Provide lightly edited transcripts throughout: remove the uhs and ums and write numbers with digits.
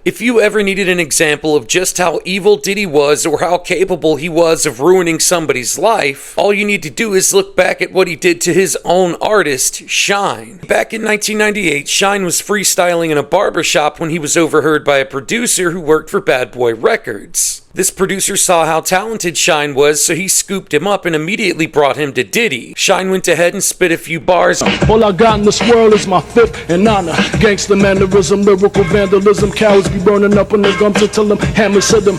If you ever needed an example of just how evil Diddy was or how capable he was of ruining somebody's life, all you need to do is look back at what he did to his own artist, Shyne. Back in 1998, Shyne was freestyling in a barbershop when he was overheard by a producer who worked for Bad Boy Records. This producer saw how talented Shyne was, so he scooped him up and immediately brought him to Diddy. Shyne went ahead and spit a few bars. All I got in this world is my fifth and honor. Gangster mannerism, lyrical vandalism. Cowards be burning up in the gums until them hammers hit them.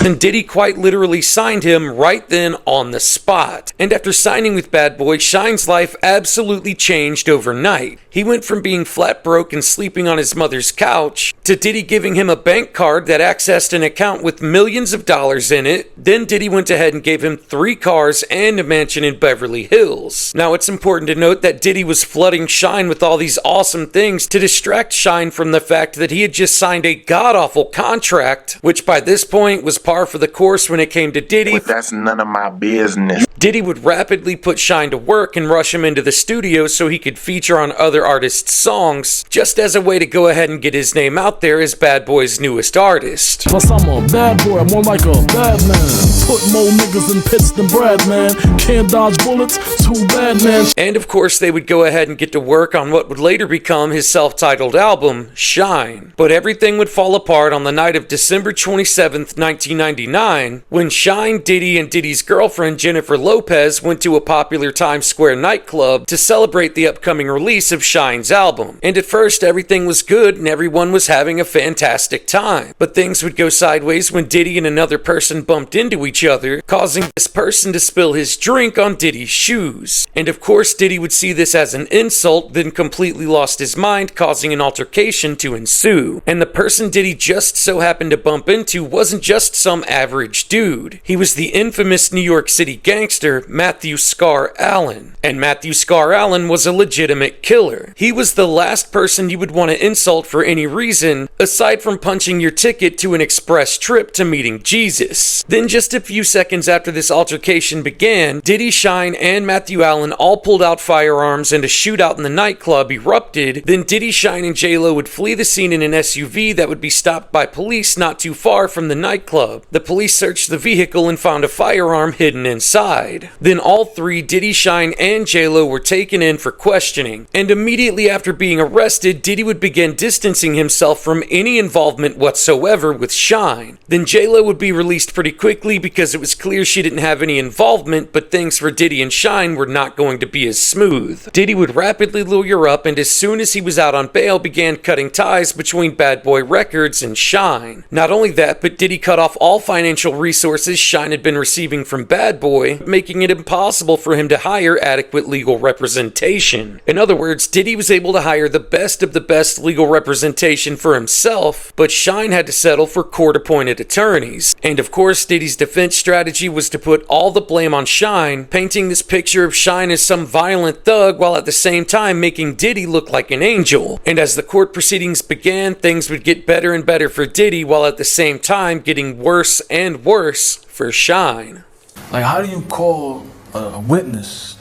And Diddy quite literally signed him right then on the spot. And after signing with Bad Boy, Shyne's life absolutely changed overnight. He went from being flat broke and sleeping on his mother's couch to Diddy giving him a bank card that accessed an account with millions of dollars in it. Then Diddy went ahead and gave him 3 cars and a mansion in Beverly Hills. Now it's important to note that Diddy was flooding Shyne with all these awesome things to distract Shyne from the fact that he had just signed a god-awful contract, which by this point was par for the course when it came to Diddy. But that's none of my business. Diddy would rapidly put Shyne to work and rush him into the studio so he could feature on other artists' songs, just as a way to go ahead and get his name out there as Bad Boy's newest artist. Plus I'm a bad boy, I'm more like a bad man. Put more niggas in pits than Brad, man. Can't dodge bullets, too bad, man. And of course they would go ahead and get to work on what would later become his self-titled album, Shyne. But everything would fall apart on the night of December 27th, 1999, when Shyne, Diddy, and Diddy's girlfriend Jennifer Lopez went to a popular Times Square nightclub to celebrate the upcoming release of Shyne's album. And at first everything was good and everyone was having a fantastic time. But things would go sideways when Diddy and another person bumped into each other, causing this person to spill his drink on Diddy's shoes. And of course Diddy would see this as an insult, then completely lost his mind, causing an altercation to ensue. And the person Diddy just so happened to bump into wasn't just some average dude. He was the infamous New York City gangster Matthew Scar Allen. And Matthew Scar Allen was a legitimate killer. He was the last person you would want to insult for any reason, aside from punching your ticket to an express trip to meeting Jesus. Then just a few seconds after this altercation began, Diddy, Shyne, and Matthew Allen all pulled out firearms and a shootout in the nightclub erupted. Then Diddy, Shyne, and J-Lo would flee the scene in an SUV that would be stopped by police not too far from the nightclub. The police searched the vehicle and found a firearm hidden inside. Then all 3, Diddy, Shyne, and J-Lo, were taken in for questioning. And immediately after being arrested, Diddy would begin distancing himself from any involvement whatsoever with Shyne. Then J-Lo would be released pretty quickly because it was clear she didn't have any involvement, but things for Diddy and Shyne were not going to be as smooth. Diddy would rapidly lawyer up, and as soon as he was out on bail, began cutting ties between Bad Boy Records and Shyne. Not only that, but Diddy cut off all financial resources Shyne had been receiving from Bad Boy, making it impossible for him to hire adequate legal representation. In other words, Diddy was able to hire the best of the best legal representation for himself, but Shyne had to settle for court-appointed attorneys. And of course, Diddy's defense strategy was to put all the blame on Shyne, painting this picture of Shyne as some violent thug while at the same time making Diddy look like an angel. And as the court proceedings began, things would get better and better for Diddy while at the same time getting worse and worse for Shyne. Like, how do you call a witness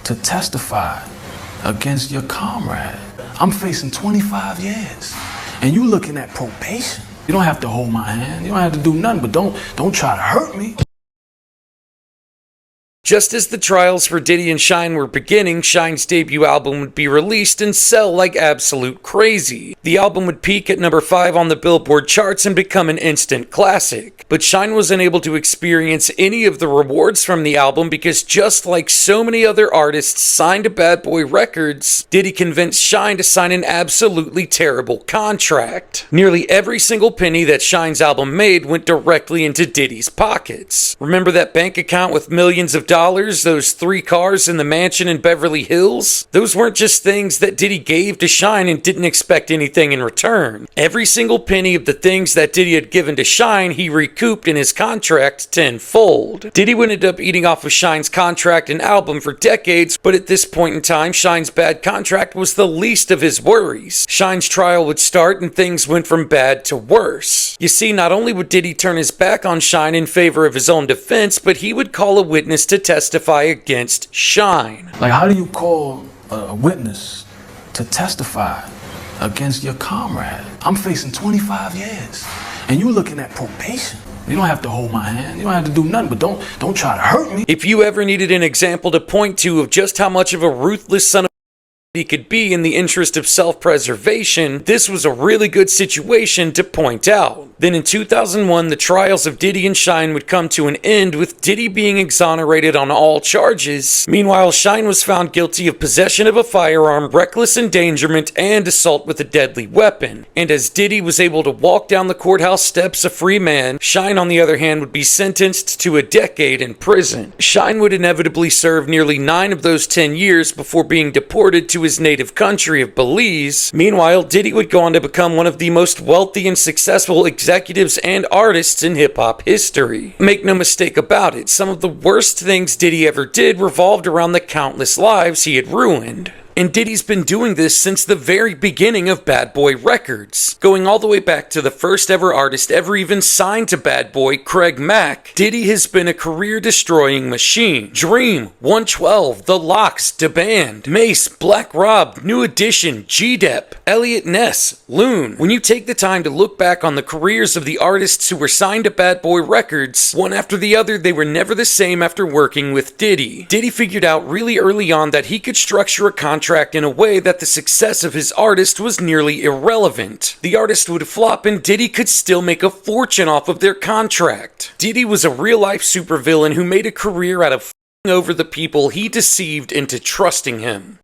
to testify against your comrade? I'm facing 25 years, and you looking at probation. You don't have to hold my hand. You don't have to do nothing, but don't try to hurt me. Just as the trials for Diddy and Shyne were beginning, Shyne's debut album would be released and sell like absolute crazy. The album would peak at number 5 on the Billboard charts and become an instant classic. But Shyne wasn't able to experience any of the rewards from the album because just like so many other artists signed to Bad Boy Records, Diddy convinced Shyne to sign an absolutely terrible contract. Nearly every single penny that Shyne's album made went directly into Diddy's pockets. Remember that bank account with millions of dollars, those 3 cars in the mansion in Beverly Hills? Those weren't just things that Diddy gave to Shyne and didn't expect anything in return. Every single penny of the things that Diddy had given to Shyne, he recouped in his contract tenfold. Diddy would end up eating off of Shyne's contract and album for decades, but at this point in time, Shyne's bad contract was the least of his worries. Shyne's trial would start and things went from bad to worse. You see, not only would Diddy turn his back on Shyne in favor of his own defense, but he would call a witness to testify against Shyne. Like, how do you call a witness to testify against your comrade. I'm facing 25 years, and you looking at probation. You don't have to hold my hand. You don't have to do nothing, but don't try to hurt me. If you ever needed an example to point to of just how much of a ruthless son of he could be in the interest of self-preservation, this was a really good situation to point out. Then in 2001, the trials of Diddy and Shyne would come to an end, with Diddy being exonerated on all charges. Meanwhile, Shyne was found guilty of possession of a firearm, reckless endangerment, and assault with a deadly weapon. And as Diddy was able to walk down the courthouse steps a free man, Shyne, on the other hand, would be sentenced to a decade in prison. Shyne would inevitably serve nearly 9 of those 10 years before being deported to his native country of Belize. Meanwhile, Diddy would go on to become one of the most wealthy and successful executives and artists in hip-hop history. Make no mistake about it, some of the worst things Diddy ever did revolved around the countless lives he had ruined. And Diddy's been doing this since the very beginning of Bad Boy Records. Going all the way back to the first ever artist ever even signed to Bad Boy, Craig Mack, Diddy has been a career-destroying machine. Dream, 112, The Lox, DeBand, Mace, Black Rob, New Edition, G-Dep, Elliot Ness, Loon. When you take the time to look back on the careers of the artists who were signed to Bad Boy Records, one after the other, they were never the same after working with Diddy. Diddy figured out really early on that he could structure a contract in a way that the success of his artist was nearly irrelevant. The artist would flop and Diddy could still make a fortune off of their contract. Diddy was a real-life supervillain who made a career out of f***ing over the people he deceived into trusting him.